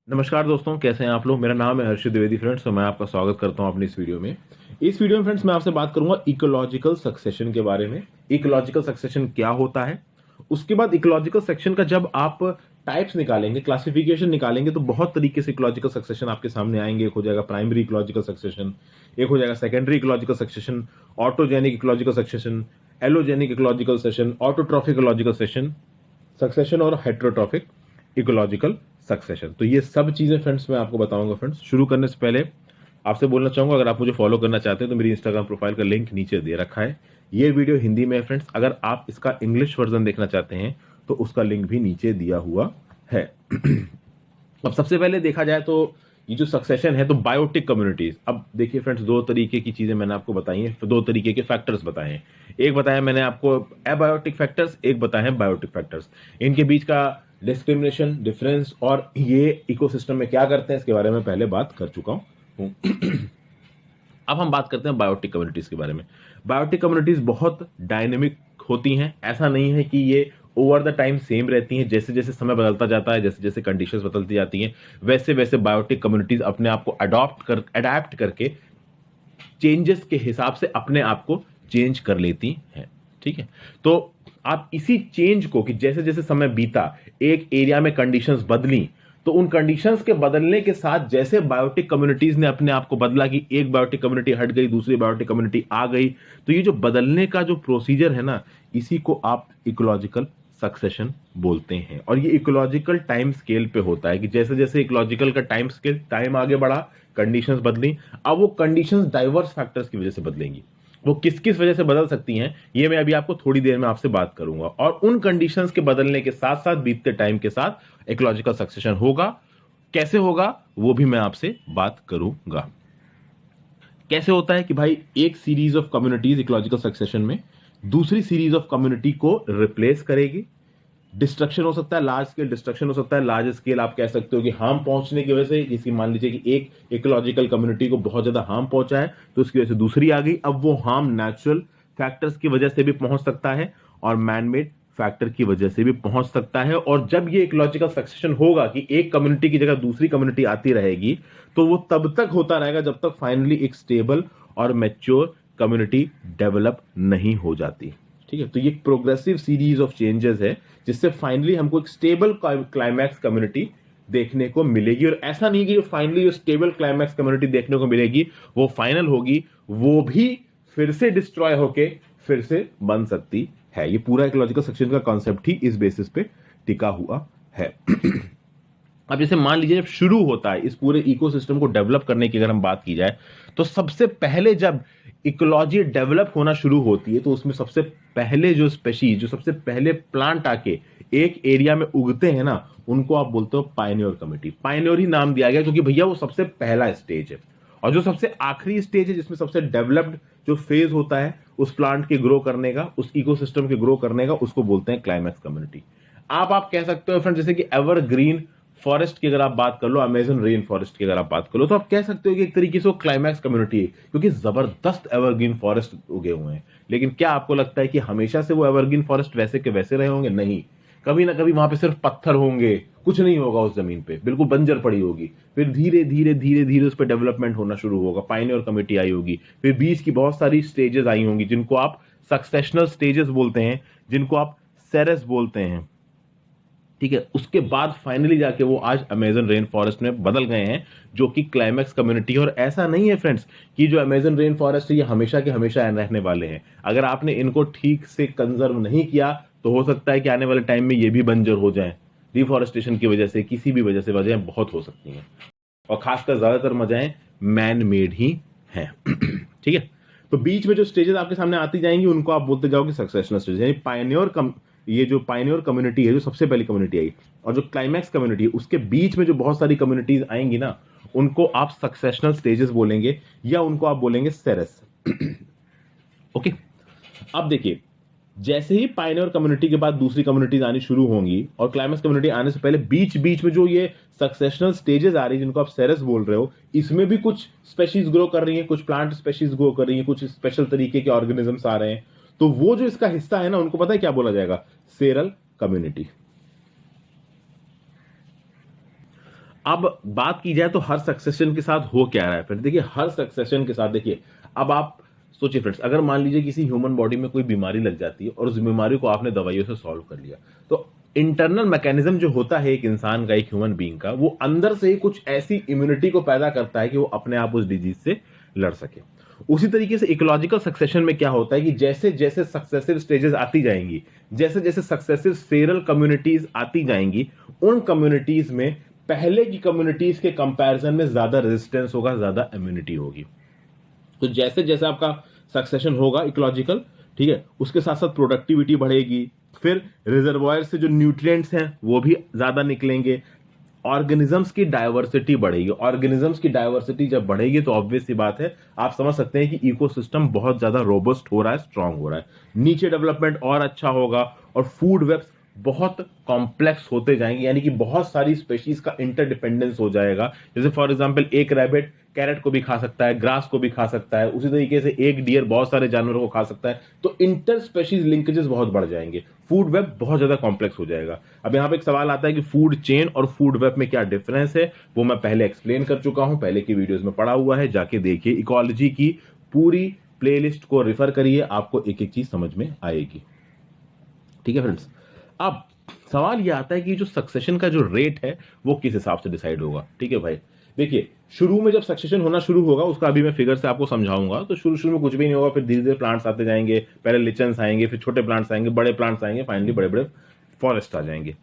नमस्कार दोस्तों, कैसे हैं आप लोग। मेरा नाम है हर्षित द्विवेदी फ्रेंड्स, तो मैं आपका स्वागत करता हूं अपनी इस वीडियो में। इस वीडियो में फ्रेंड्स मैं आपसे बात करूंगा इकोलॉजिकल सक्सेशन के बारे में। इकोलॉजिकल सक्सेशन क्या होता है, उसके बाद इकोलॉजिकल सेक्शन का जब आप टाइप्स निकालेंगे, क्लासिफिकेशन निकालेंगे, तो बहुत तरीके से इकोलॉजिकल सक्सेशन आपके सामने आएंगे। एक हो जाएगा प्राइमरी इकोलॉजिकल सक्सेशन, एक हो जाएगा secondary ecological succession, autogenic ecological succession, allogenic ecological session, autotrophic ecological session succession और हेट्रोट्रॉफिक इकोलॉजिकल सक्सेशन। तो ये सब चीजें फ्रेंड्स मैं आपको बताऊंगा। फ्रेंड्स शुरू करने से पहले आपसे बोलना चाहूंगा, अगर आप मुझे फॉलो करना चाहते हैं तो मेरी इंस्टाग्राम प्रोफाइल का लिंक नीचे दे रखा है। ये वीडियो हिंदी में है फ्रेंड्स, अगर आप इसका इंग्लिश वर्जन देखना चाहते हैं तो उसका लिंक भी नीचे दिया हुआ है। अब सबसे पहले देखा जाए तो ये जो सक्सेशन है तो बायोटिक कम्युनिटीज। अब देखिए फ्रेंड्स, दो तरीके की चीजें मैंने आपको बताई हैं, तो दो तरीके के फैक्टर्स बताए हैं। एक बताया मैंने आपको एबायोटिक फैक्टर्स, एक बताया है बायोटिक फैक्टर्स। इनके बीच का डिस्क्रिमिनेशन, डिफरेंस और ये इकोसिस्टम में क्या करते हैं इसके बारे में पहले बात कर चुका हूं। अब हम बात करते हैं बायोटिक कम्युनिटीज के बारे में। बायोटिक कम्युनिटीज बहुत डायनेमिक होती हैं। ऐसा नहीं है कि ये ओवर द टाइम सेम रहती हैं। जैसे जैसे समय बदलता जाता है, जैसे जैसे कंडीशंस बदलती जाती हैं, वैसे वैसे बायोटिक कम्युनिटीज अपने आप को अडैप्ट करके चेंजेस के हिसाब से अपने आप को चेंज कर लेती हैं। ठीक है, तो आप इसी चेंज को, कि जैसे जैसे समय बीता, एक एरिया में कंडीशंस बदली, तो उन कंडीशंस के बदलने के साथ जैसे बायोटिक कम्युनिटीज ने अपने आप को बदला, कि एक बायोटिक कम्युनिटी हट गई, दूसरी बायोटिक कम्युनिटी आ गई, तो ये जो बदलने का जो प्रोसीजर है ना, इसी को आप इकोलॉजिकल सक्सेशन बोलते हैं। और ये इकोलॉजिकल टाइम स्केल पे होता है, कि जैसे जैसे इकोलॉजिकल का टाइम स्केल, टाइम आगे बढ़ा, कंडीशंस बदली। अब वो कंडीशंस डाइवर्स फैक्टर्स की वजह से बदलेंगी। वो किस किस वजह से बदल सकती हैं, ये मैं अभी आपको थोड़ी देर में आपसे बात करूंगा। और उन कंडीशंस के बदलने के साथ साथ बीतते टाइम के साथ इकोलॉजिकल सक्सेशन होगा। कैसे होगा वो भी मैं आपसे बात करूंगा। कैसे होता है कि भाई, एक series of communities ecological succession में दूसरी सीरीज ऑफ कम्युनिटी को रिप्लेस करेगी। डिस्ट्रक्शन हो सकता है, लार्ज स्केल डिस्ट्रक्शन हो सकता है। लार्ज स्केल आप कह सकते हो कि हार्म पहुंचने की वजह से, किसी मान लीजिए कि एक इकोलॉजिकल कम्युनिटी को बहुत ज्यादा हार्म पहुंचा है, तो उसकी वजह से दूसरी आ गई। अब वो हार्म नेचुरल फैक्टर्स की वजह से भी पहुंच सकता है और मैनमेड फैक्टर की वजह से भी पहुंच सकता है। और जब ये इकोलॉजिकल सक्सेशन होगा कि एक कम्युनिटी की जगह दूसरी कम्युनिटी आती रहेगी, तो वो तब तक होता रहेगा जब तक फाइनली एक स्टेबल और मैच्योर कम्युनिटी डेवलप नहीं हो जाती। ठीक है, तो ये प्रोग्रेसिव सीरीज ऑफ चेंजेस है, जिससे फाइनली हमको एक स्टेबल क्लाइमैक्स कम्युनिटी देखने को मिलेगी। और ऐसा नहीं कि जो फाइनली जो स्टेबल क्लाइमैक्स कम्युनिटी देखने को मिलेगी वो फाइनल होगी, वो भी फिर से डिस्ट्रॉय होके फिर से बन सकती है। ये पूरा इकोलॉजिकल सेक्शन का कॉन्सेप्ट ही इस बेसिस पे टिका हुआ है। अब जैसे मान लीजिए, जब शुरू होता है इस पूरे इकोसिस्टम को डेवलप करने की अगर हम बात की जाए, तो सबसे पहले जब इकोलॉजी डेवलप होना शुरू होती है, तो उसमें सबसे पहले जो स्पेशीज, जो सबसे पहले प्लांट आके एक एरिया में उगते हैं ना, उनको आप बोलते हो पायनियर कमिटी। पायनियर ही नाम दिया गया क्योंकि भैया वो सबसे पहला स्टेज है। और जो सबसे आखिरी स्टेज है, जिसमें सबसे डेवलप्ड जो फेज होता है उस प्लांट के ग्रो करने का, उस इकोसिस्टम के ग्रो करने का, उसको बोलते हैं क्लाइमैक्स कम्युनिटी। आप कह सकते हो फ्रेंड, जैसे कि एवरग्रीन फॉरेस्ट की अगर आप बात कर लो, अमेजन रेन फॉरेस्ट की अगर आप बात कर लो, तो आप कह सकते हो कि एक तरीके से वो क्लाइमैक्स कम्युनिटी है, क्योंकि जबरदस्त एवरग्रीन फॉरेस्ट उगे हुए हैं। लेकिन क्या आपको लगता है कि हमेशा से वो एवरग्रीन फॉरेस्ट वैसे के वैसे रहे होंगे? नहीं, कभी ना कभी वहां पे सिर्फ पत्थर होंगे, कुछ नहीं होगा उस जमीन पे, बिल्कुल बंजर पड़ी होगी। फिर धीरे धीरे धीरे धीरे उस पर डेवलपमेंट होना शुरू होगा, पायनियर कमिटी आई होगी, फिर बीच की बहुत सारी स्टेजेस आई होंगी, जिनको आप सक्सेशनल स्टेजेस बोलते हैं, जिनको आप सेरेस बोलते हैं। ठीक है, उसके बाद फाइनली जाके वो आज अमेजन रेन फॉरेस्ट में बदल गए हैं, जो कि क्लाइमैक्स कम्युनिटी है। और ऐसा नहीं है फ्रेंड्स कि जो अमेजन रेन फॉरेस्ट है ये हमेशा के हमेशा रहने वाले हैं। अगर आपने इनको ठीक से कंजर्व नहीं किया, तो हो सकता है कि आने वाले टाइम में ये भी बंजर हो जाए। डिफॉरेस्टेशन की वजह से, किसी भी वजह से वजह बहुत हो सकती हैं, और खासकर ज्यादातर वजहें मैन मेड ही हैं। ठीक है, तो बीच में जो स्टेजेस आपके सामने आती जाएंगी, उनको आप बोलते जाओगे सक्सेशनल स्टेज, यानी ये जो पायनियर कम्युनिटी है, जो सबसे पहली कम्युनिटी आई, और जो क्लाइमैक्स कम्युनिटी है, उसके बीच में जो बहुत सारी कम्युनिटीज आएंगी ना, उनको आप सक्सेशनल स्टेजेस बोलेंगे, या उनको आप बोलेंगे सेरेस। ओके, अब देखिए, जैसे ही पायनियर कम्युनिटी के बाद दूसरी कम्युनिटीज आनी शुरू होंगी, और क्लाइमैक्स कम्युनिटी आने से पहले बीच बीच में जो ये सक्सेशनल स्टेजेस आ रही है, जिनको आप सेरेस बोल रहे हो, इसमें भी कुछ स्पेशीज ग्रो कर रही हैं, कुछ प्लांट स्पेशीज ग्रो कर रही हैं, कुछ स्पेशल तरीके के ऑर्गेनिजम्स आ रहे हैं। तो वो जो इसका हिस्सा है ना, उनको पता है क्या बोला जाएगा? Cereal community. अब बात की जाए तो हर सक्सेशन के साथ हो क्या रहा है फ्रेंड्स, देखिए हर सक्सेशन के साथ देखिए, अब आप सोचिए फ्रेंड्स, अगर मान लीजिए किसी ह्यूमन बॉडी में कोई बीमारी लग जाती है और उस बीमारी को आपने दवाइयों से सॉल्व कर लिया, तो इंटरनल मैकेनिज्म जो होता है एक इंसान का, एक ह्यूमन बीइंग का, वो अंदर से ही कुछ ऐसी इम्यूनिटी को पैदा करता है कि वो अपने आप उस डिजीज से लड़ सके। उसी तरीके से इकोलॉजिकल सक्सेशन में क्या होता है कि जैसे जैसे सक्सेसिव स्टेजेस आती जाएंगी, जैसे जैसे सक्सेसिव सेरल कम्युनिटीज आती जाएंगी, उन कम्युनिटीज में पहले की कम्युनिटीज के कंपैरिजन में ज्यादा रेजिस्टेंस होगा, ज्यादा इम्यूनिटी होगी। तो जैसे जैसे आपका सक्सेशन होगा इकोलॉजिकल, ठीक है, उसके साथ साथ प्रोडक्टिविटी बढ़ेगी, फिर रिजर्वायर से जो न्यूट्रिएंट्स हैं वो भी ज्यादा निकलेंगे, ऑर्गेनिजम्स की डायवर्सिटी बढ़ेगी। ऑर्गेनिजम्स की डायवर्सिटी जब बढ़ेगी तो ऑब्वियस सी बात है, आप समझ सकते हैं कि इकोसिस्टम बहुत ज्यादा रोबस्ट हो रहा है, स्ट्रांग हो रहा है, नीचे डेवलपमेंट और अच्छा होगा, और फूड वेब्स बहुत कॉम्प्लेक्स होते जाएंगे, यानी कि बहुत सारी स्पेशीज का इंटरडिपेंडेंस हो जाएगा। जैसे फॉर एग्जांपल एक रैबिट कैरेट को भी खा सकता है, ग्रास को भी खा सकता है, उसी तरीके से एक डियर बहुत सारे जानवरों को खा सकता है, तो इंटर स्पेशीज लिंकेजेस बहुत बढ़ जाएंगे, फूड वेब बहुत ज्यादा कॉम्प्लेक्स हो जाएगा। अब यहां पे एक सवाल आता है कि फूड चेन और फूड वेब में क्या डिफरेंस है, वो मैं पहले एक्सप्लेन कर चुका हूं, पहले की वीडियोस में पढ़ा हुआ है, जाके देखिए, इकोलॉजी की पूरी प्लेलिस्ट को रेफर करिए, आपको एक एक चीज समझ में आएगी। ठीक है फ्रेंड्स, अब सवाल यह आता है कि जो सक्सेशन का जो रेट है वो किस हिसाब से डिसाइड होगा। ठीक है भाई, देखिए शुरू में जब सक्सेशन होना शुरू होगा, उसका अभी मैं फिगर से आपको समझाऊंगा, तो शुरू में कुछ भी नहीं होगा, फिर धीरे धीरे प्लांट्स आते जाएंगे, पहले लिचन्स आएंगे, फिर छोटे प्लांट्स आएंगे, बड़े प्लांट्स आएंगे, फाइनली बड़े बड़े फॉरेस्ट आ जाएंगे।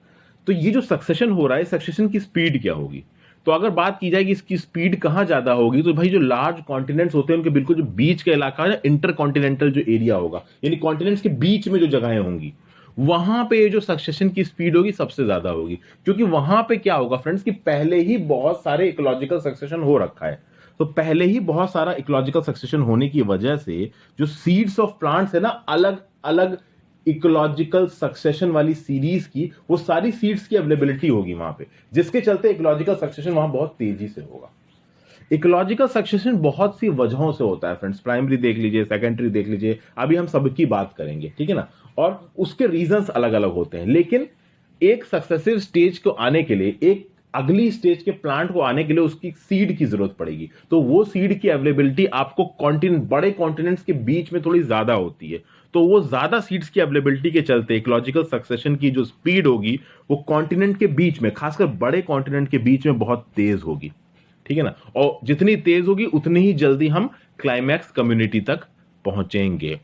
तो ये जो सक्सेशन हो रहा है, सक्सेशन की स्पीड क्या होगी? तो अगर बात की जाए कि इसकी स्पीड कहां ज्यादा होगी, तो भाई जो लार्ज कॉन्टिनेंट्स होते हैं उनके बिल्कुल जो बीच का इलाका है, इंटर कॉन्टिनेंटल जो एरिया होगा, यानी कॉन्टिनेंट्स के बीच में जो जगहें होंगी, वहां पे जो सक्सेशन की स्पीड होगी सबसे ज्यादा होगी। क्योंकि वहां पे क्या होगा फ्रेंड्स कि पहले ही बहुत सारे इकोलॉजिकल सक्सेशन हो रखा है, तो पहले ही बहुत सारा इकोलॉजिकल सक्सेशन होने की वजह से जो सीड्स ऑफ प्लांट्स है ना, अलग अलग इकोलॉजिकल सक्सेशन वाली सीरीज की, वो सारी सीड्स की अवेलेबिलिटी होगी वहां पे, जिसके चलते इकोलॉजिकल सक्सेशन वहां बहुत तेजी से होगा। इकोलॉजिकल सक्सेशन बहुत सी वजहों से होता है फ्रेंड्स, प्राइमरी देख लीजिए, सेकेंडरी देख लीजिए, अभी हम सबकी बात करेंगे, ठीक है ना, और उसके रीजंस अलग अलग होते हैं। लेकिन एक सक्सेसिव स्टेज को आने के लिए, एक अगली स्टेज के प्लांट को आने के लिए उसकी सीड की जरूरत पड़ेगी, तो वो सीड की अवेलेबिलिटी आपको कॉन्टिनेंट, बड़े कॉन्टिनेंट्स के बीच में थोड़ी ज्यादा होती है, तो वो ज्यादा सीड्स की अवेलेबिलिटी के चलते इकोलॉजिकल सक्सेशन की जो स्पीड होगी वो कॉन्टिनेंट के बीच में, खासकर बड़े कॉन्टिनेंट के बीच में बहुत तेज होगी। ठीक है ना, और जितनी तेज होगी उतनी ही जल्दी हम क्लाइमैक्स कम्युनिटी तक पहुंचेंगे।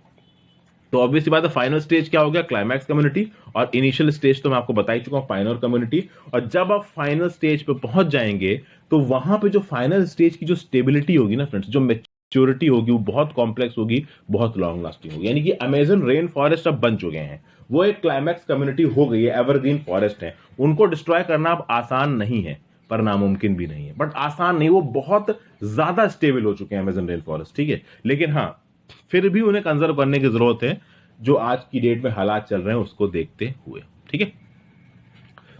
तो ऑब्वियसली बात है, फाइनल स्टेज क्या हो गया? क्लाइमैक्स कम्युनिटी, और इनिशियल स्टेज तो मैं आपको बता ही चुका हूं, पायनियर कम्युनिटी। और जब आप फाइनल स्टेज पे पहुंच जाएंगे तो वहां पे जो फाइनल स्टेज की जो स्टेबिलिटी होगी ना फ्रेंड्स, जो मेच्योरिटी होगी, वो बहुत कॉम्प्लेक्स होगी, बहुत लॉन्ग लास्टिंग होगी। यानी कि अमेजन रेन फॉरेस्ट अब बन चुके हैं, वो एक क्लाइमैक्स कम्युनिटी हो गई है, एवरग्रीन फॉरेस्ट है, उनको डिस्ट्रॉय करना अब आसान नहीं है, पर नामुमकिन भी नहीं है, बट आसान नहीं, वो बहुत ज्यादा स्टेबल हो चुके हैं अमेजन रेन फॉरेस्ट। ठीक है, लेकिन हाँ, फिर भी उन्हें कंजर्व करने की जरूरत है, जो आज की डेट में हालात चल रहे हैं उसको देखते हुए। ठीक है,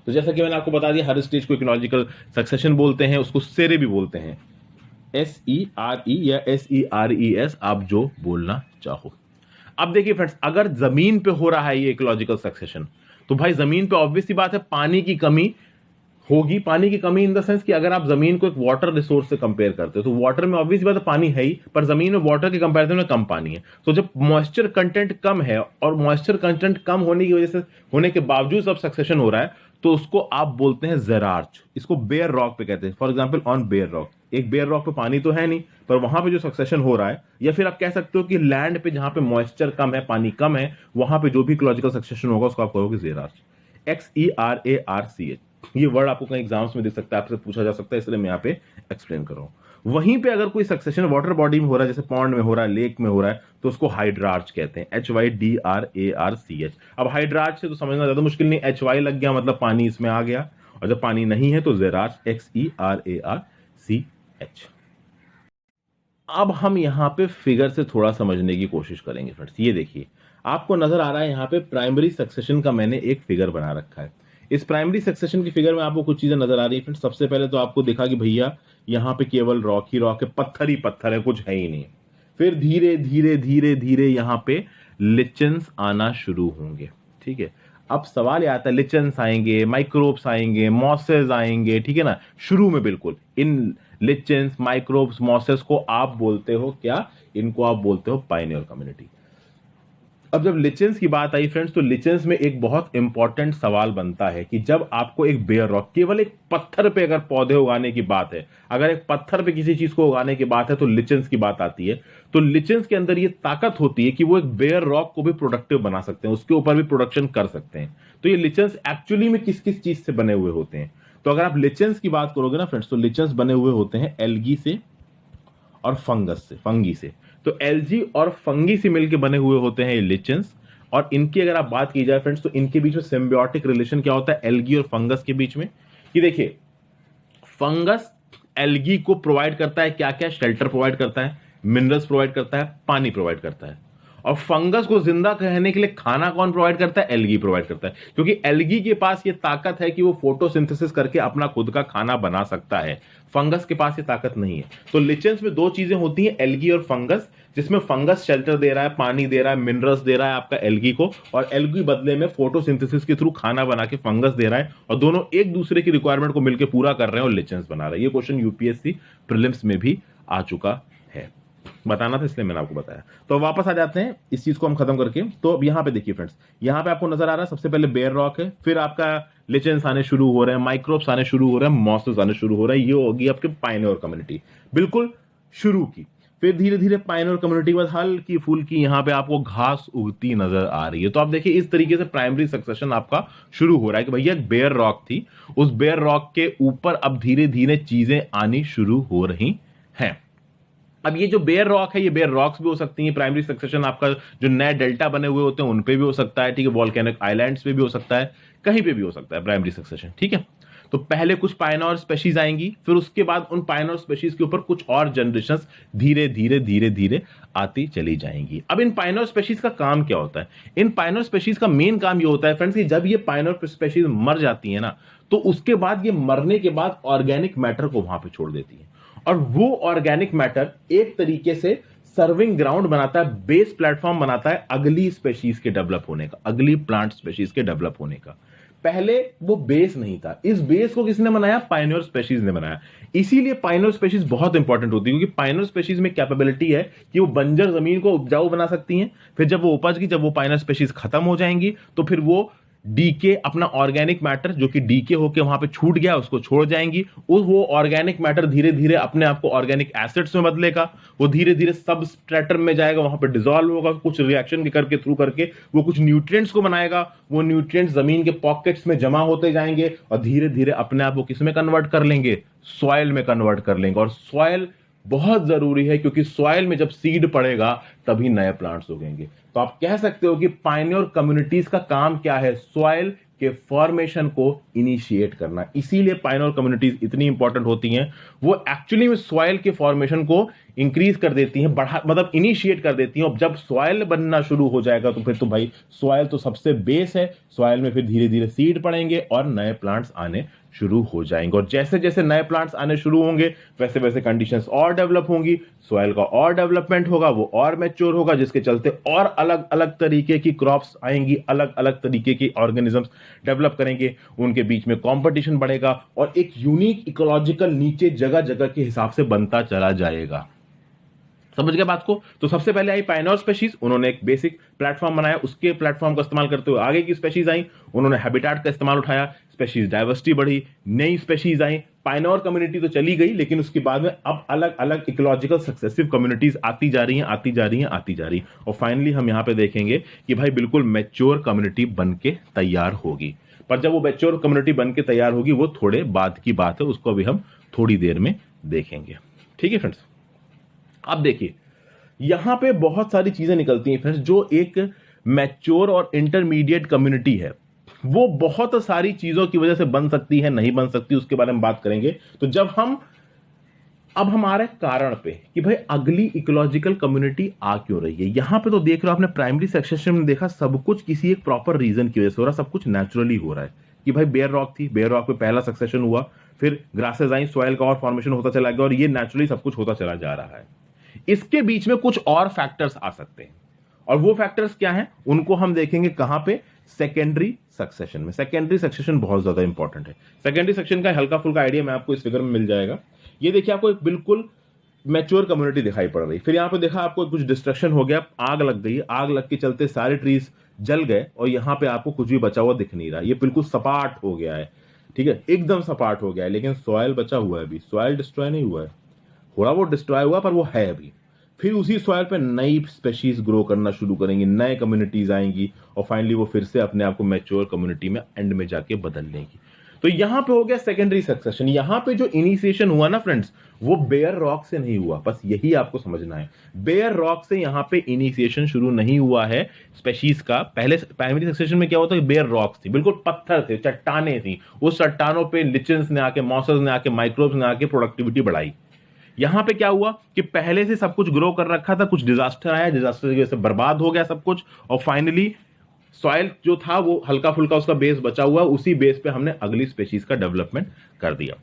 तो जैसा कि मैंने आपको बता दिया, हर स्टेज को इकोलॉजिकल सक्सेशन बोलते हैं, उसको सेरे भी बोलते हैं, SERE या SERES, आप जो बोलना चाहो। अब देखिए फ्रेंड्स, अगर जमीन पे हो रहा है ये इकोलॉजिकल सक्सेशन, तो भाई जमीन पे ऑब्वियस सी बात है पानी की कमी होगी। पानी की कमी इन द सेंस कि अगर आप जमीन को एक वाटर रिसोर्स से कंपेयर करते हो, तो वाटर में ऑब्वियस बात है पानी है ही, पर जमीन में वाटर के कंपैरिजन में कम पानी है। तो जब मॉइस्चर कंटेंट कम है, और मॉइस्चर कंटेंट कम होने की वजह से, होने के बावजूद सब सक्सेशन हो रहा है, तो उसको आप बोलते हैं ज़ेरार्च। इसको बेयर रॉक पे कहते हैं। For example on bare rock, एक बेयर रॉक पे पानी तो है नहीं, पर वहां पे जो सक्सेशन हो रहा है, या फिर आप कह सकते हो कि लैंड पे जहां पे मॉइस्चर कम है, पानी कम है, वहां पे जो भी इकोलॉजिकल सक्सेशन होगा उसको आप कहोगे ज़ेरार्च, XERARCH। ये वर्ड आपको कहीं एग्जाम्स में दिख सकता है, आपसे पूछा जा सकता है, इसलिए मैं यहाँ पे एक्सप्लेन कर रहा हूं। वहीं पे अगर कोई सक्सेशन वाटर बॉडी में हो रहा है, जैसे पॉन्ड में हो रहा है, लेक में हो रहा है, तो उसको हाइड्रार्च कहते हैं, HYDRARCH। अब हाइड्रार्च से तो समझना ज्यादा मुश्किल नहीं, HY लग गया मतलब पानी इसमें आ गया, और जब पानी नहीं है तो ज़ेरार्च, XERARCH। अब हम यहां पे फिगर से थोड़ा समझने की कोशिश करेंगे फ्रेंड्स। ये देखिए, आपको नजर आ रहा है यहां पे प्राइमरी सक्सेशन का मैंने एक फिगर बना रखा है। इस प्राइमरी सक्सेशन की फिगर में आपको कुछ चीजें नजर आ रही है फ्रेंड्स। सबसे पहले तो आपको दिखा कि भैया यहां पे केवल रॉक ही रॉक है, पत्थर ही पत्थर है, कुछ है ही नहीं। फिर धीरे धीरे धीरे धीरे यहां पे लिचन्स आना शुरू होंगे। ठीक है, अब सवाल ये आता है, लिचेंस आएंगे, माइक्रोब्स आएंगे, मॉसेस आएंगे, ठीक है ना, शुरू में बिल्कुल इन लिचेंस, माइक्रोब्स, मॉसेस को आप बोलते हो क्या? इनको आप बोलते हो पायनियर कम्युनिटी। अब जब लिचेंस की बात आई फ्रेंड्स, तो लिचेंस में एक बहुत इंपॉर्टेंट सवाल बनता है कि जब आपको एक बेयर रॉक, केवल एक पत्थर पे अगर पौधे उगाने की बात है, अगर एक पत्थर पे किसी चीज को उगाने की बात है, तो लिचेंस की बात आती है। तो लिचेंस के अंदर ये ताकत होती है कि वो एक बेयर रॉक को भी प्रोडक्टिव बना सकते हैं, उसके ऊपर भी प्रोडक्शन कर सकते हैं। तो ये लिचेंस एक्चुअली में किस किस चीज से बने हुए होते हैं? तो अगर आप लिचेंस की बात करोगे ना फ्रेंड्स, तो लिचेंस बने हुए होते हैं एल्गी से और फंगस से, फंगी से। तो एल्गी और फंगी से मिलकर बने हुए होते हैं ये लिचेंस। और इनकी अगर आप बात की जाए फ्रेंड्स, तो इनके बीच में सिम्बियोटिक रिलेशन क्या होता है एल्गी और फंगस के बीच में? कि देखिए, फंगस एल्गी को प्रोवाइड करता है क्या क्या? शेल्टर प्रोवाइड करता है, मिनरल्स प्रोवाइड करता है, पानी प्रोवाइड करता है। और फंगस को जिंदा रहने के लिए खाना कौन प्रोवाइड करता है? एल्गी प्रोवाइड करता है, क्योंकि एल्गी के पास ये ताकत है कि वो फोटोसिंथेसिस करके अपना खुद का खाना बना सकता है। फंगस के पास ये ताकत नहीं है। तो लिचेंस में दो चीजें होती हैं, एल्गी और फंगस, जिसमें फंगस शेल्टर दे रहा है, पानी दे रहा है, मिनरल्स दे रहा है आपका एल्गी को, और एल्गी बदले में फोटोसिंथेसिस के थ्रू खाना बना के फंगस दे रहा है, और दोनों एक दूसरे की रिक्वायरमेंट को मिलकर पूरा कर रहे हैं और लिचेंस बना रहे हैं। ये क्वेश्चन यूपीएससी प्रीलिम्स में भी आ चुका है, बताना था इसलिए मैंने आपको बताया। तो वापस आ जाते हैं इस चीज को हम खत्म करके। तो अब यहां पे देखिए फ्रेंड्स, यहां पे आपको नजर आ रहा है सबसे पहले बेयर रॉक है, फिर आपका लिचेंस आने शुरू हो रहे हैं, माइक्रोब्स आने शुरू हो रहे हैं, मॉसेस आने शुरू हो रहे हैं। ये होगी आपके पायनियर कम्युनिटी, बिल्कुल शुरू की। फिर धीरे धीरे पायनियर कम्युनिटी के बाद हल्की फुल्की यहां पे आपको घास उगती नजर आ रही है। तो आप देखिए इस तरीके से प्राइमरी सक्सेशन आपका शुरू हो रहा है कि भैया एक बेयर रॉक थी, उस बेयर रॉक के ऊपर अब धीरे धीरे चीजें आनी शुरू हो रही हैं। अब ये जो बेयर रॉक है, ये बेयर रॉक्स भी हो सकती हैं। प्राइमरी सक्सेशन आपका जो नए डेल्टा बने हुए होते हैं उन पे भी हो सकता है, ठीक है, वॉल्केनिक आइलैंड्स पे भी हो सकता है, कहीं पे भी हो सकता है प्राइमरी सक्सेशन, ठीक है। तो पहले कुछ पायनियर स्पेशीज आएंगी, फिर उसके बाद उन पायनियर स्पेशीज के ऊपर कुछ और जनरेशंस धीरे धीरे धीरे धीरे आती चली जाएंगी। अब इन पायनियर स्पेशीज का काम क्या होता है? इन पायनियर स्पेशीज का मेन काम ये होता है फ्रेंड्स कि जब ये पायनियर स्पेशीज मर जाती है ना, तो उसके बाद ये मरने के बाद ऑर्गेनिक मैटर को वहां पे छोड़ देती है, और वो ऑर्गेनिक मैटर एक तरीके से सर्विंग ग्राउंड बनाता है, बेस प्लेटफॉर्म बनाता है अगली स्पेशीज के डेवलप होने का, अगली प्लांट स्पेशीज के डेवलप होने का। पहले वो बेस नहीं था, इस बेस को किसने बनाया? पायनियर स्पेशीज ने बनाया। इसीलिए पायनियर स्पेशीज बहुत इंपॉर्टेंट होती है, क्योंकि पायनियर स्पेशीज में कैपेबिलिटी है कि वो बंजर जमीन को उपजाऊ बना सकती हैं। फिर जब वो उपज गई, जब वो पायनियर स्पेशीज खत्म हो जाएंगी, तो फिर वो डीके, अपना ऑर्गेनिक मैटर जो कि डीके होके वहां पे छूट गया उसको छोड़ जाएंगी। वो ऑर्गेनिक मैटर धीरे धीरे अपने आप को ऑर्गेनिक एसिड्स में बदलेगा, वो धीरे धीरे सबस्ट्रेटम में जाएगा, वहां पे डिसॉल्व होगा, कुछ रिएक्शन के करके थ्रू करके वो कुछ न्यूट्रिएंट्स को बनाएगा। वो न्यूट्रिएंट्स जमीन के पॉकेट्स में जमा होते जाएंगे और धीरे धीरे अपने आप को किस में कन्वर्ट कर लेंगे? सॉइल में कन्वर्ट कर लेंगे। और सॉइल बहुत जरूरी है, क्योंकि सॉइल में जब सीड पड़ेगा तभी नए प्लांट्स उगेंगे। तो आप कह सकते हो कि पायनियर कम्युनिटीज का काम क्या है? सॉइल के फॉर्मेशन को इनिशिएट करना। इसीलिए पायनियर कम्युनिटीज इतनी इंपॉर्टेंट होती हैं। वो एक्चुअली में सॉइल के फॉर्मेशन को इंक्रीज कर देती हैं, बढ़ा, मतलब इनिशिएट कर देती हैं। और जब सॉइल बनना शुरू हो जाएगा तो फिर तो भाई सॉइल तो सबसे बेस है, सॉइल में फिर धीरे धीरे सीड पड़ेंगे और नए प्लांट्स आने शुरू हो जाएंगे। और जैसे जैसे नए प्लांट्स आने शुरू होंगे वैसे वैसे कंडीशंस और डेवलप होंगी, सॉइल का और डेवलपमेंट होगा, वो और मैच्योर होगा, जिसके चलते और अलग अलग तरीके की क्रॉप्स आएंगी, अलग अलग तरीके की ऑर्गेनिजम्स डेवलप करेंगे, उनके बीच में कंपटीशन बढ़ेगा और एक यूनिक इकोलॉजिकल नीचे जगह जगह के हिसाब से बनता चला जाएगा। समझ गए बात को? तो सबसे पहले आई पायनियर स्पेशीज, उन्होंने एक बेसिक प्लेटफॉर्म बनाया, उसके प्लेटफॉर्म का इस्तेमाल करते हुए आगे की स्पेशीज आई, उन्होंने हैबिटेट का इस्तेमाल उठाया, स्पेशीज डाइवर्सिटी बढ़ी, नई स्पेशीज आई। पायनियर कम्युनिटी तो चली गई, लेकिन उसके बाद में अब अलग अलग इकोलॉजिकल सक्सेसिव कम्युनिटीज आती जा रही हैं, आती जा रही हैं, आती जा रही हैं। और फाइनली हम यहां पे देखेंगे कि भाई बिल्कुल मैच्योर कम्युनिटी बन के तैयार होगी। पर जब वो मैच्योर कम्युनिटी बन के तैयार होगी वो थोड़े बाद की बात है, उसको अभी हम थोड़ी देर में देखेंगे। ठीक है फ्रेंड्स, अब देखिए यहां पे बहुत सारी चीजें निकलती हैं फ्रेंड्स। जो एक मैच्योर और इंटरमीडिएट कम्युनिटी है वो बहुत सारी चीजों की वजह से बन सकती है, नहीं बन सकती, उसके बारे में बात करेंगे। तो जब हम अब हमारे कारण पे कि भाई अगली इकोलॉजिकल कम्युनिटी आ क्यों रही है, यहां पे तो देख रहे हो आपने प्राइमरी सक्सेशन में देखा सब कुछ किसी एक प्रॉपर रीजन की वजह से हो रहा है, सब कुछ नेचुरली हो रहा है। कि भाई बेयर रॉक थी, बेयर रॉक पे पहला सक्सेशन हुआ, फिर ग्रासेस आई, सॉइल का और फॉर्मेशन होता चला गया और ये नेचुरली सब कुछ होता चला जा रहा है। इसके बीच में कुछ और फैक्टर्स आ सकते हैं, और वो फैक्टर्स क्या हैं उनको हम देखेंगे कहां पे? सेकेंडरी सक्सेशन में। सेकेंडरी सक्सेशन बहुत ज्यादा इंपॉर्टेंट है। सेकेंडरी सक्सेशन का हल्का फुल्का आइडिया मैं आपको इस फिगर में मिल जाएगा। ये देखिए आपको एक बिल्कुल मैच्योर कम्युनिटी दिखाई पड़ रही, फिर यहां पे देखा आपको कुछ डिस्ट्रक्शन हो गया, आग लग गई, आग लग के चलते सारे ट्रीज जल गए और यहां पे आपको कुछ भी बचा हुआ दिख नहीं रहा, ये बिल्कुल सपाट हो गया है, ठीक है, एकदम सपाट हो गया है, लेकिन सॉयल बचा हुआ है, अभी सॉयल डिस्ट्रॉय नहीं हुआ है, थोड़ा वो डिस्ट्रॉय हुआ पर वो है अभी। फिर उसी सॉयल पे नई स्पेशीज ग्रो करना शुरू करेंगी, नए कम्युनिटीज आएंगी और फाइनली वो फिर से अपने आप को मैच्योर कम्युनिटी में एंड में जाके बदल लेंगी। तो यहां पे हो गया सेकेंडरी सक्सेशन। यहां पे जो इनिशिएशन हुआ ना फ्रेंड्स, वो बेयर रॉक से नहीं हुआ, बस यही आपको समझना है। बेयर रॉक से यहां पे इनिशिएशन शुरू नहीं हुआ है स्पेशीज का। पहले प्राइमरी सक्सेशन में क्या होता है, बेयर रॉक्स थी, बिल्कुल पत्थर थे, चट्टाने थी, उस चट्टानों पे लिचेंस ने आके, मॉसस ने आके, माइक्रोब्स ने आके प्रोडक्टिविटी बढ़ाई। यहां पे क्या हुआ कि पहले से सब कुछ ग्रो कर रखा था, कुछ डिजास्टर आया, डिजास्टर की वजह से बर्बाद हो गया सब कुछ, और फाइनली सॉइल जो था वो हल्का फुल्का उसका बेस बचा हुआ, उसी बेस पे हमने अगली स्पेशीज का डेवलपमेंट कर दिया।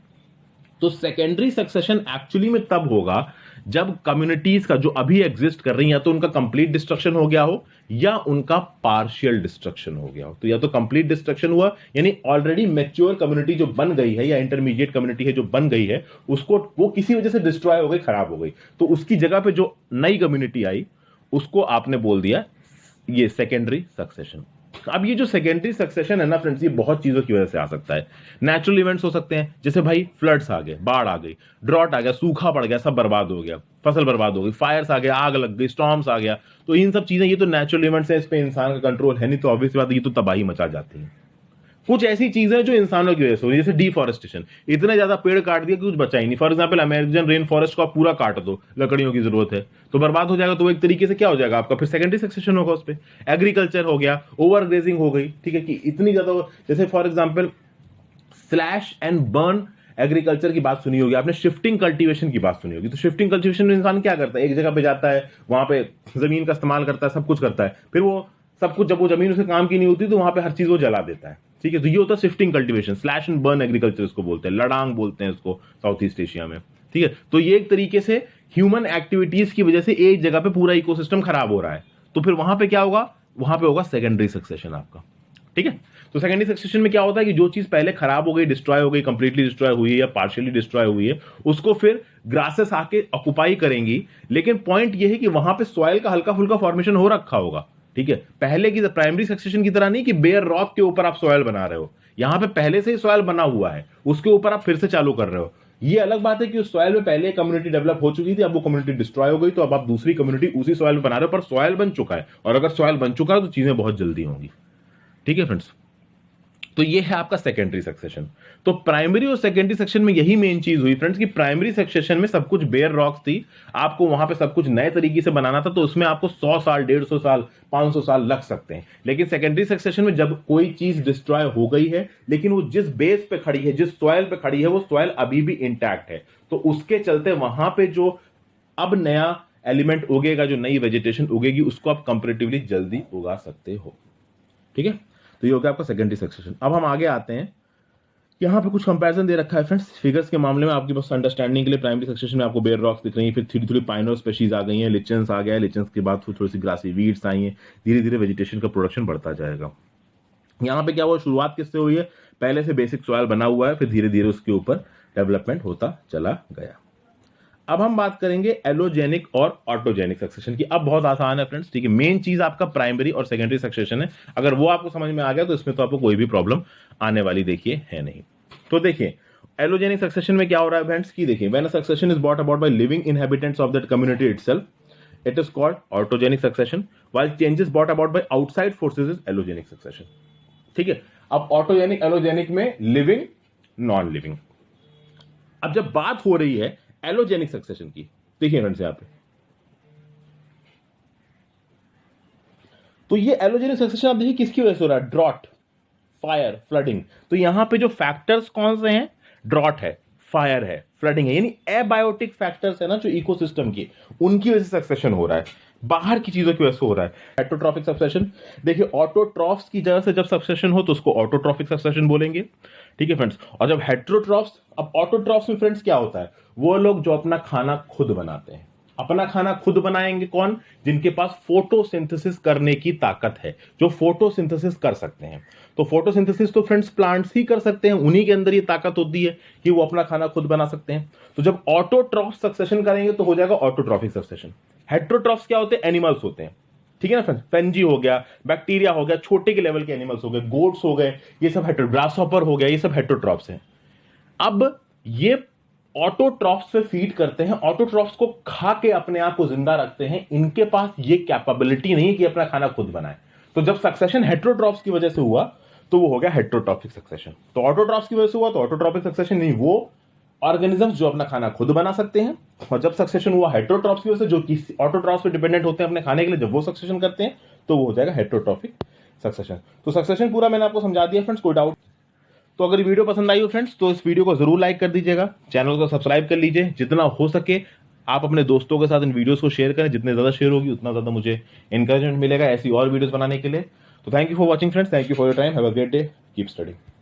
तो सेकेंडरी सक्सेशन एक्चुअली में तब होगा जब कम्युनिटीज का जो अभी एग्जिस्ट कर रही है, या तो उनका कंप्लीट डिस्ट्रक्शन हो गया हो या उनका पार्शियल डिस्ट्रक्शन हो गया हो। तो या तो कंप्लीट डिस्ट्रक्शन हुआ, यानी ऑलरेडी मैच्योर कम्युनिटी जो बन गई है या इंटरमीडिएट कम्युनिटी है जो बन गई है, उसको वो किसी वजह से डिस्ट्रॉय हो गई, खराब हो गई, तो उसकी जगह पे जो नई कम्युनिटी आई उसको आपने बोल दिया ये सेकेंडरी सक्सेशन। अब ये जो सेकेंडरी सक्सेशन है ना फ्रेंड्स, ये बहुत चीजों की वजह से आ सकता है। नेचुरल इवेंट्स हो सकते हैं, जैसे भाई फ्लड्स आ गए, बाढ़ आ गई, ड्रॉट आ गया, सूखा पड़ गया, सब बर्बाद हो गया, फसल बर्बाद हो गई, फायर्स आ गया, आग लग गई, स्टॉर्म्स आ गया, तो इन सब चीजें, ये तो नेचुरल इवेंट्स है, इस पे इंसान का कंट्रोल है नहीं, तो ऑब्वियस बात है ये तो तबाही मचा जाती है। कुछ ऐसी चीजें जो इंसानों की वजह से हो रही है, जैसे डिफॉरेस्टेशन, इतने ज्यादा पेड़ काट दिया कि कुछ बचा ही नहीं। For example American rain forest को आप पूरा काट दो, लकड़ियों की जरूरत है, तो बर्बाद हो जाएगा, तो वो एक तरीके से क्या हो जाएगा आपका, फिर सेकेंडरी सक्सेशन होगा उस पर। एग्रीकल्चर हो गया, ओवर ग्रेजिंग हो गई, ठीक है, कि इतनी ज्यादा, जैसे for example slash and burn agriculture की बात सुनी होगी आपने, शिफ्टिंग कल्टीवेशन की बात सुनी होगी। तो शिफ्टिंग कल्टीवेशन में इंसान क्या करता है, एक जगह पे जाता है, वहां पे जमीन का इस्तेमाल करता है, सब कुछ करता है, फिर वो सब कुछ, जब वो जमीन उसे काम की नहीं होती तो वहां पे हर चीज वो जला देता है, ठीक है। तो ये होता है shifting cultivation, slash and burn agriculture इसको बोलते हैं, लड़ांग बोलते हैं इसको साउथ ईस्ट एशिया में, ठीक है। तो ये एक तरीके से ह्यूमन एक्टिविटीज की वजह से एक जगह पे पूरा इकोसिस्टम खराब हो रहा है, तो फिर वहां पे क्या होगा, वहां पे होगा सेकेंडरी सक्सेशन आपका, ठीक है। तो सेकेंडरी सक्सेशन में क्या होता है कि जो चीज पहले खराब हो गई, डिस्ट्रॉय हो गई, कंप्लीटली डिस्ट्रॉय हुई है या पार्शियली डिस्ट्रॉय हुई है, उसको फिर ग्रासेस आके ऑक्युपाई करेंगी। लेकिन पॉइंट ये है कि वहां पे सॉइल का हल्का फुल्का फॉर्मेशन हो रखा होगा, ठीक है। पहले की प्राइमरी सक्सेशन की तरह नहीं कि बेयर रॉक के ऊपर आप सॉइल बना रहे हो, यहां पे पहले से ही सॉइल बना हुआ है, उसके ऊपर आप फिर से चालू कर रहे हो। ये अलग बात है कि उस सॉइल में पहले कम्युनिटी डेवलप हो चुकी थी, अब वो कम्युनिटी डिस्ट्रॉय हो गई, तो अब आप दूसरी कम्युनिटी उसी सॉइल में बना रहे हो, पर सॉइल बन चुका है, और अगर सॉइल बन चुका है तो चीजें बहुत जल्दी होंगी, ठीक है फ्रेंड्स। तो ये है आपका सेकेंडरी सक्सेशन। तो प्राइमरी और सेकेंडरी सेक्शन में यही मेन चीज हुई फ्रेंड्स कि प्राइमरी सक्सेशन में सब कुछ बेयर रॉक्स थी, आपको वहां पे सब कुछ नए तरीके से बनाना था, तो उसमें आपको 100 साल, 150 साल, 500 साल लग सकते हैं। लेकिन सेकेंडरी सक्सेशन में जब कोई चीज डिस्ट्रॉय हो गई है, लेकिन वो जिस बेस पे खड़ी है, जिस सॉइल पे खड़ी है, वो सॉइल अभी भी इंटैक्ट है, तो उसके चलते वहां पे जो अब नया एलिमेंट उगेगा, जो नई वेजिटेशन उगेगी, उसको आप कंपैरेटिवली जल्दी उगा सकते हो, ठीक है। तो ये हो गया आपका सेकेंडरी सक्सेशन। अब हम आगे आते हैं, यहां पे कुछ कंपैरिजन दे रखा है फ्रेंड्स फिगर्स के मामले में आपकी बस अंडरस्टैंडिंग के लिए। प्राइमरी सक्सेशन में आपको बेयर रॉक्स दिख रही हैं, फिर थोड़ी थोड़ी पाइनर स्पेशीज आ गई हैं, लिचेंस आ गया है, लिचेंस के बाद थोड़ी सी ग्रासी वीड्स आई हैं, धीरे धीरे वेजिटेशन का प्रोडक्शन बढ़ता जाएगा। यहाँ पे क्या हुआ, शुरुआत किससे हुई है, पहले से बेसिक सॉइल बना हुआ है, फिर धीरे धीरे उसके ऊपर डेवलपमेंट होता चला गया। अब हम बात करेंगे एलोजेनिक और ऑटोजेनिक सक्सेशन की। अब बहुत आसान है फ्रेंड्स, ठीक है। मेन चीज आपका प्राइमरी और सेकेंडरी सक्सेशन है, अगर वो आपको समझ में आ गया तो इसमें तो आपको कोई भी प्रॉब्लम आने वाली देखिए है नहीं। तो देखिए एलोजेनिक सक्सेशन में क्या हो रहा है फ्रेंड्स की, देखिए when a succession is brought about by living inhabitants of that community itself, it is called autogenic succession, while changes brought about by outside forces is allogenic succession, ठीक है। अब ऑटोजेनिक एलोजेनिक में living, non living. अब जब बात हो रही है एलोजेनिक सक्सेशन की, देखिए फ्रेंड्स यहां पे, तो ये एलोजेनिक सक्सेशन आप देखिए किसकी वजह से हो रहा है, ड्रॉट, फायर, फ्लडिंग। तो यहां पे जो फैक्टर्स कौन से हैं, ड्रॉट है, फायर है, फ्लडिंग है, यानी एबायोटिक फैक्टर्स है ना जो इकोसिस्टम की, उनकी वजह से सक्सेशन हो रहा है, बाहर की चीजों की वजह से हो रहा है। हेट्रोट्रॉफिक सक्सेशन, देखिए ऑटोट्रॉफ्स की जगह से जब सक्सेशन हो तो उसको ऑटोट्रॉफिक सक्सेशन बोलेंगे, ठीक है फ्रेंड्स। और जब हेट्रोट्रॉफ्स, अब ऑटोट्रॉफ्स में फ्रेंड्स क्या होता है, वो लोग जो अपना खाना खुद बनाते हैं, अपना खाना खुद बनाएंगे कौन? जिनके पास फोटोसिंथेसिस करने की ताकत है, जो फोटोसिंथेसिस कर सकते हैं। तो फोटोसिंथेसिस तो फ्रेंड्स प्लांट्स ही कर सकते हैं, उन्हीं के अंदर ये ताकत होती है कि वो अपना खाना खुद बना सकते हैं। तो जब ऑटोट्रॉफ सक्सेशन करेंगे तो हो जाएगा ऑटोट्रॉफिक सक्सेशन। हेट्रोट्रॉफ्स क्या होते हैं? एनिमल्स होते हैं, ठीक है ना फ्रेंड्स। फंजी हो गया, बैक्टीरिया हो गया, छोटे के लेवल के एनिमल्स हो गए, गोट्स हो गए, ये सब हेट्रो, ग्रासहॉपर हो गया, ये सब हेट्रोट्रॉफ्स हैं। अब ये ऑटोट्रॉफ्स पे फीड करते हैं, ऑटोट्रॉफ्स को खा के अपने आप को जिंदा रखते हैं। इनके पास ये कैपेबिलिटी नहीं है कि अपना खाना खुद बनाए। तो जब सक्सेशन हेट्रोट्रॉफ्स की वजह से हुआ तो वो हो गया हेट्रोट्रॉफिक सक्सेशन। तो ऑटोट्रॉफ्स की वजह से हुआ तो ऑटोट्रॉफिक सक्सेशन नहीं, वो ऑर्गेनिजम्स जो अपना खाना खुद बना सकते हैं। और जब सक्सेशन हुआ हेट्रोट्रॉफ्स की वजह से, जो कि ऑटोट्रॉफ्स पे डिपेंडेंट होते हैं अपने खाने के लिए, जब वो सक्सेशन करते हैं तो वो हो जाएगा हेट्रोट्रॉफिक सक्सेशन। तो सक्सेशन पूरा मैंने आपको समझा दिया फ्रेंड्स, कोई डाउट? तो अगर वीडियो पसंद आई हो फ्रेंड्स तो इस वीडियो को जरूर लाइक कर दीजिएगा, चैनल को सब्सक्राइब कर लीजिए। जितना हो सके आप अपने दोस्तों के साथ इन वीडियोस को शेयर करें, जितने ज्यादा शेयर होगी उतना ज्यादा मुझे एनकरेजमेंट मिलेगा ऐसी और वीडियोस बनाने के लिए। तो thank you for watching friends, thank you for your time, have a great day, keep studying.